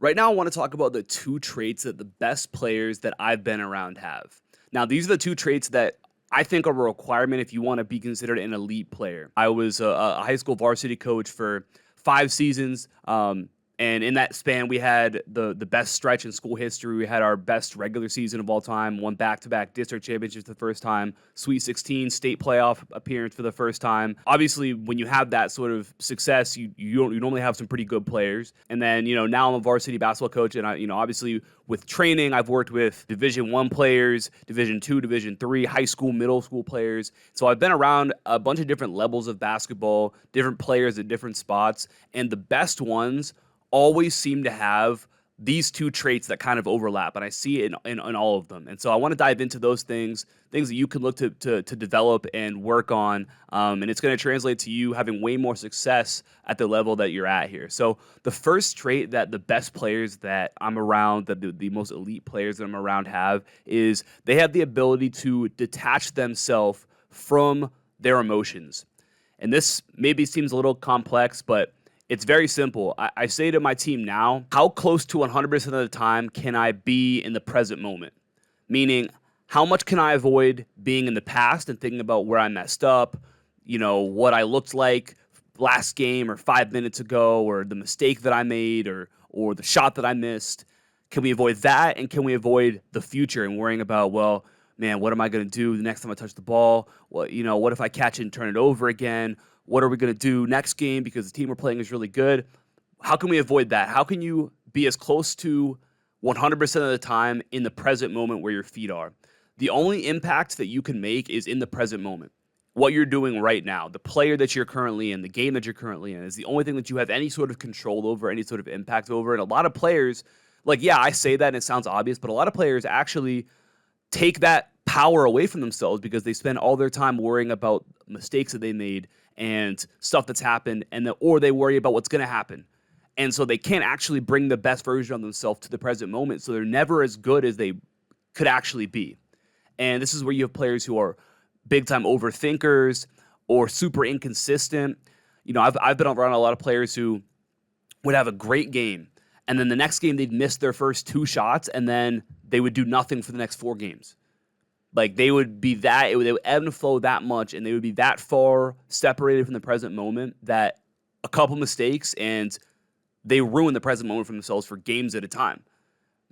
Right now, I want to talk about the two traits that the best players that I've been around have. Now, these are the two traits that I think are a requirement if you want to be considered an elite player. I was a high school varsity coach for 5 seasons. And in that span, we had the best stretch in school history. We had our best regular season of all time, won back-to-back district championships the first time, Sweet 16 state playoff appearance for the first time. Obviously, when you have that sort of success, you normally have some pretty good players. And then now I'm a varsity basketball coach, and obviously with training, I've worked with Division 1 players, Division 2, Division 3, high school, middle school players. So I've been around a bunch of different levels of basketball, different players at different spots, and the best ones always seem to have these two traits that kind of overlap, and I see it in all of them. And so I want to dive into those things that you can look to develop and work on, and it's going to translate to you having way more success at the level that you're at here. So the first trait that the best players that I'm around, that the most elite players that I'm around have, is they have the ability to detach themselves from their emotions. And this maybe seems a little complex, but it's very simple. I say to my team now, how close to 100% of the time can I be in the present moment? Meaning, how much can I avoid being in the past and thinking about where I messed up, what I looked like last game or 5 minutes ago, or the mistake that I made, or the shot that I missed? Can we avoid that? And can we avoid the future and worrying about, well, man, what am I going to do the next time I touch the ball? What if I catch it and turn it over again? What are we going to do next game because the team we're playing is really good? How can we avoid that? How can you be as close to 100% of the time in the present moment where your feet are? The only impact that you can make is in the present moment. What you're doing right now, the player that you're currently in, the game that you're currently in, is the only thing that you have any sort of control over, any sort of impact over. And a lot of players, I say that and it sounds obvious, but a lot of players actually take that power away from themselves because they spend all their time worrying about mistakes that they made and stuff that's happened, or they worry about what's going to happen. And so they can't actually bring the best version of themselves to the present moment. So they're never as good as they could actually be. And this is where you have players who are big time overthinkers or super inconsistent. I've been around a lot of players who would have a great game, and then the next game they'd miss their first 2 shots, and then they would do nothing for the next 4 games. Like they would ebb and flow that much, and they would be that far separated from the present moment that a couple mistakes and they ruin the present moment for themselves for games at a time.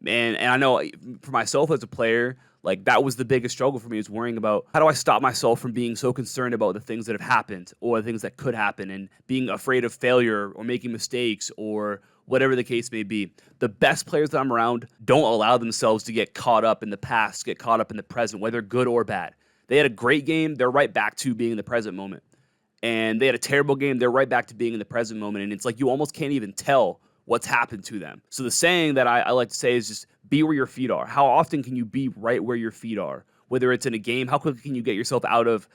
And I know for myself as a player, like that was the biggest struggle for me, is worrying about how do I stop myself from being so concerned about the things that have happened or the things that could happen, and being afraid of failure or making mistakes or whatever the case may be. The best players that I'm around don't allow themselves to get caught up in the past, get caught up in the present, whether good or bad. They had a great game, they're right back to being in the present moment. And they had a terrible game, they're right back to being in the present moment. And it's like you almost can't even tell what's happened to them. So the saying that I like to say is just be where your feet are. How often can you be right where your feet are? Whether it's in a game, how quickly can you get yourself out of,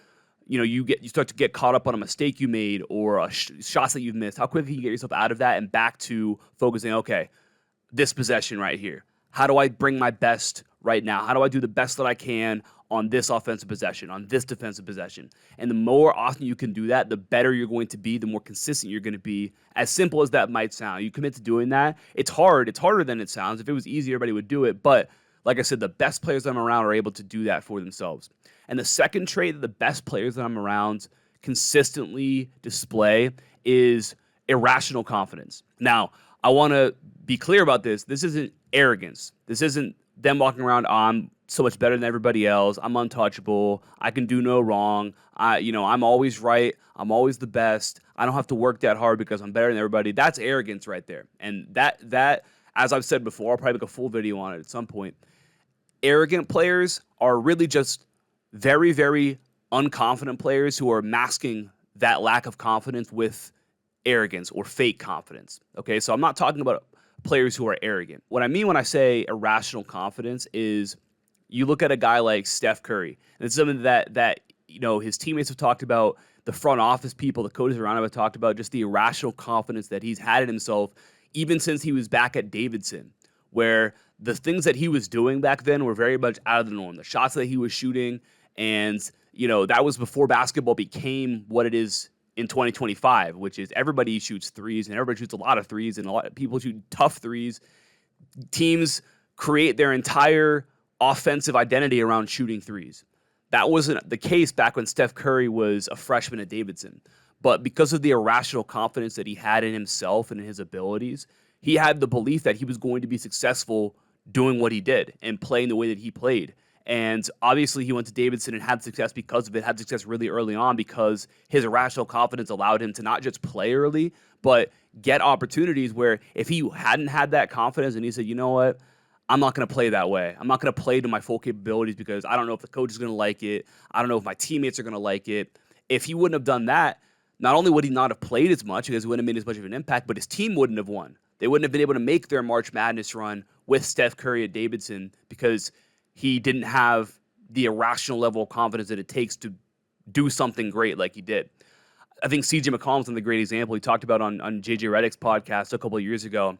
you start to get caught up on a mistake you made or shots that you've missed. How quickly can you get yourself out of that and back to focusing, okay, this possession right here. How do I bring my best right now? How do I do the best that I can on this offensive possession, on this defensive possession? And the more often you can do that, the better you're going to be, the more consistent you're going to be. As simple as that might sound, you commit to doing that. It's hard. It's harder than it sounds. If it was easy, everybody would do it. But like I said, the best players that I'm around are able to do that for themselves. And the second trait that the best players that I'm around consistently display is irrational confidence. Now, I want to be clear about this. This isn't arrogance. This isn't them walking around, oh, I'm so much better than everybody else. I'm untouchable. I can do no wrong. I'm always right. I'm always the best. I don't have to work that hard because I'm better than everybody. That's arrogance right there. And that, as I've said before, I'll probably make a full video on it at some point. Arrogant players are really just very, very unconfident players who are masking that lack of confidence with arrogance or fake confidence. Okay, so I'm not talking about players who are arrogant. What I mean when I say irrational confidence is you look at a guy like Steph Curry, and it's something that his teammates have talked about, the front office people, the coaches around him have talked about, just the irrational confidence that he's had in himself even since he was back at Davidson, where the things that he was doing back then were very much out of the norm. The shots that he was shooting, and that was before basketball became what it is in 2025, which is everybody shoots threes and everybody shoots a lot of threes and a lot of people shoot tough threes. Teams create their entire offensive identity around shooting threes. That wasn't the case back when Steph Curry was a freshman at Davidson. But because of the irrational confidence that he had in himself and in his abilities, he had the belief that he was going to be successful doing what he did and playing the way that he played. And obviously, he went to Davidson and had success because of it, had success really early on because his irrational confidence allowed him to not just play early, but get opportunities where if he hadn't had that confidence and he said, you know what, I'm not going to play that way. I'm not going to play to my full capabilities because I don't know if the coach is going to like it. I don't know if my teammates are going to like it. If he wouldn't have done that, not only would he not have played as much because he wouldn't have made as much of an impact, but his team wouldn't have won. They wouldn't have been able to make their March Madness run with Steph Curry at Davidson because he didn't have the irrational level of confidence that it takes to do something great like he did. I think CJ McCollum's a great example. He talked about on JJ Redick's podcast a couple of years ago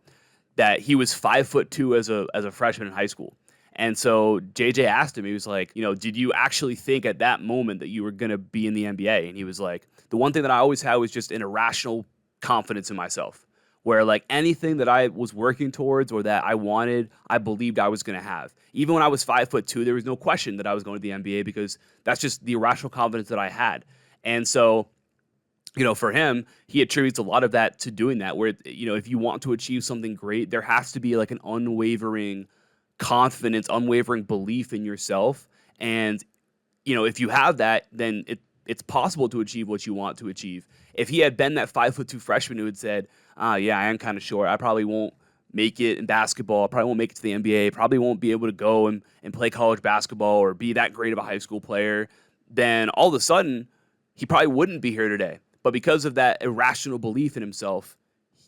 that he was 5'2" as a freshman in high school. And so JJ asked him, he was like, did you actually think at that moment that you were going to be in the NBA? And he was like, the one thing that I always had was just an irrational confidence in myself, where like anything that I was working towards or that I wanted, I believed I was going to have. Even when I was 5'2", there was no question that I was going to the NBA because that's just the irrational confidence that I had. And so, for him, he attributes a lot of that to doing that, where, if you want to achieve something great, there has to be like an unwavering confidence, unwavering belief in yourself. And, if you have that, then it's possible to achieve what you want to achieve. If he had been that 5'2" freshman who had said, yeah, I am kind of short, I probably won't make it in basketball, I probably won't make it to the NBA, probably won't be able to go and play college basketball or be that great of a high school player, then all of a sudden, he probably wouldn't be here today. But because of that irrational belief in himself,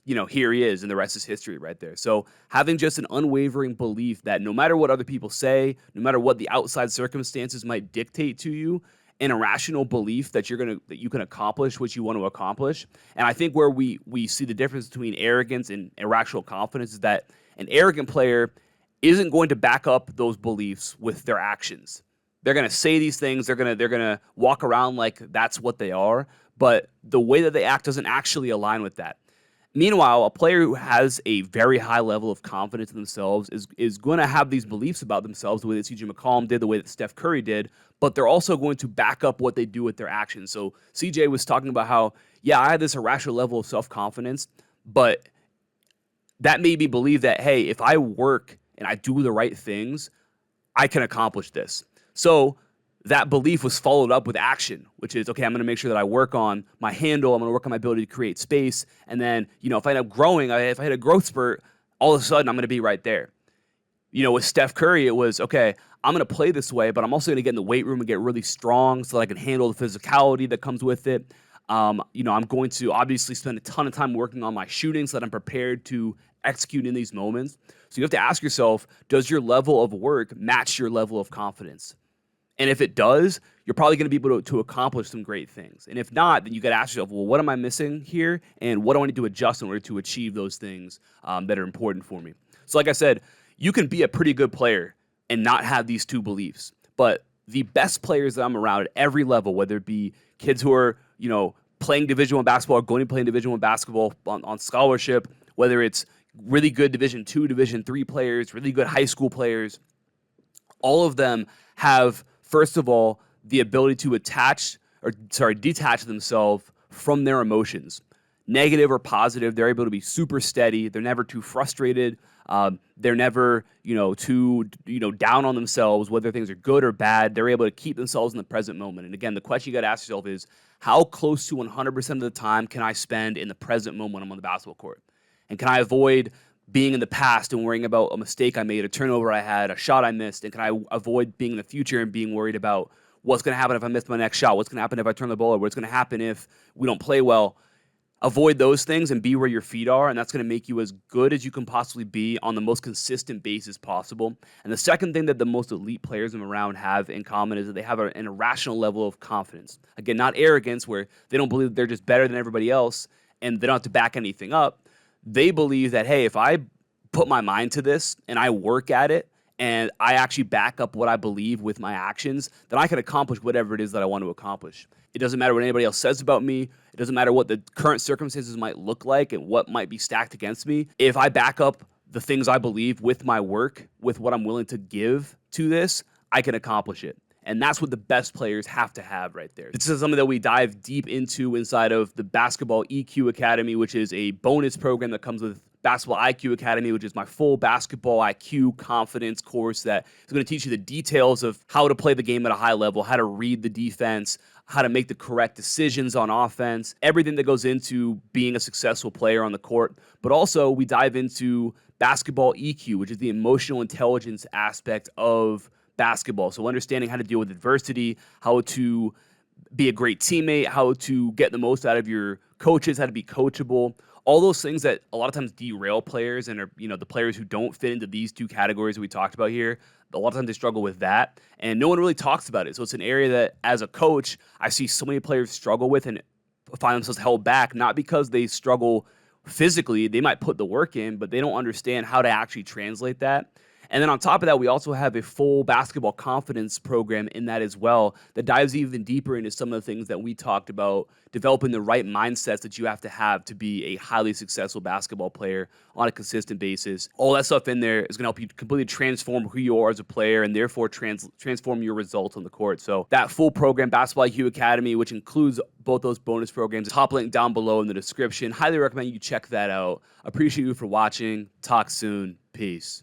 here he is, and the rest is history right there. So having just an unwavering belief that no matter what other people say, no matter what the outside circumstances might dictate to you, an irrational belief that you can accomplish what you want to accomplish. And I think where we see the difference between arrogance and irrational confidence is that an arrogant player isn't going to back up those beliefs with their actions. They're going to say these things, they're going to walk around like that's what they are, but the way that they act doesn't actually align with that. Meanwhile, a player who has a very high level of confidence in themselves is going to have these beliefs about themselves, the way that CJ McCollum did, the way that Steph Curry did, but they're also going to back up what they do with their actions. So CJ was talking about how, yeah, I had this irrational level of self-confidence, but that made me believe that, hey, if I work and I do the right things, I can accomplish this. So that belief was followed up with action, which is, okay, I'm going to make sure that I work on my handle. I'm going to work on my ability to create space. And then, if I end up growing, if I hit a growth spurt, all of a sudden I'm going to be right there. With Steph Curry, it was, okay, I'm going to play this way, but I'm also going to get in the weight room and get really strong so that I can handle the physicality that comes with it. I'm going to obviously spend a ton of time working on my shooting so that I'm prepared to execute in these moments. So you have to ask yourself, does your level of work match your level of confidence? And if it does, you're probably going to be able to accomplish some great things. And if not, then you got to ask yourself, well, what am I missing here? And what do I need to adjust in order to achieve those things that are important for me? So like I said, you can be a pretty good player and not have these two beliefs. But the best players that I'm around at every level, whether it be kids who are, playing Division I basketball or going to play in Division I basketball on scholarship, whether it's really good Division II, Division III players, really good high school players, all of them have, first of all, the ability to detach themselves from their emotions. Negative or positive, they're able to be super steady. They're never too frustrated. They're never, too, down on themselves, whether things are good or bad. They're able to keep themselves in the present moment. And again, the question you got to ask yourself is, how close to 100% of the time can I spend in the present moment when I'm on the basketball court? And can I avoid being in the past and worrying about a mistake I made, a turnover I had, a shot I missed? And can I avoid being in the future and being worried about what's going to happen if I miss my next shot? What's going to happen if I turn the ball over? What's going to happen if we don't play well? Avoid those things and be where your feet are, and that's going to make you as good as you can possibly be on the most consistent basis possible. And the second thing that the most elite players I'm around have in common is that they have an irrational level of confidence. Again, not arrogance, where they don't believe they're just better than everybody else and they don't have to back anything up. They believe that, hey, if I put my mind to this and I work at it and I actually back up what I believe with my actions, then I can accomplish whatever it is that I want to accomplish. It doesn't matter what anybody else says about me. It doesn't matter what the current circumstances might look like and what might be stacked against me. If I back up the things I believe with my work, with what I'm willing to give to this, I can accomplish it. And that's what the best players have to have right there. This is something that we dive deep into inside of the Basketball EQ Academy, which is a bonus program that comes with Basketball IQ Academy, which is my full basketball IQ confidence course that is going to teach you the details of how to play the game at a high level, how to read the defense, how to make the correct decisions on offense, everything that goes into being a successful player on the court. But also, we dive into basketball EQ, which is the emotional intelligence aspect of basketball. So understanding how to deal with adversity, how to be a great teammate, how to get the most out of your coaches, how to be coachable, all those things that a lot of times derail players and are, the players who don't fit into these two categories that we talked about here. A lot of times they struggle with that, and no one really talks about it. So it's an area that, as a coach, I see so many players struggle with and find themselves held back, not because they struggle physically. They might put the work in, but they don't understand how to actually translate that. And then on top of that, we also have a full basketball confidence program in that as well that dives even deeper into some of the things that we talked about, developing the right mindsets that you have to be a highly successful basketball player on a consistent basis. All that stuff in there is going to help you completely transform who you are as a player and therefore transform your results on the court. So that full program, Basketball IQ Academy, which includes both those bonus programs, top link down below in the description. Highly recommend you check that out. Appreciate you for watching. Talk soon. Peace.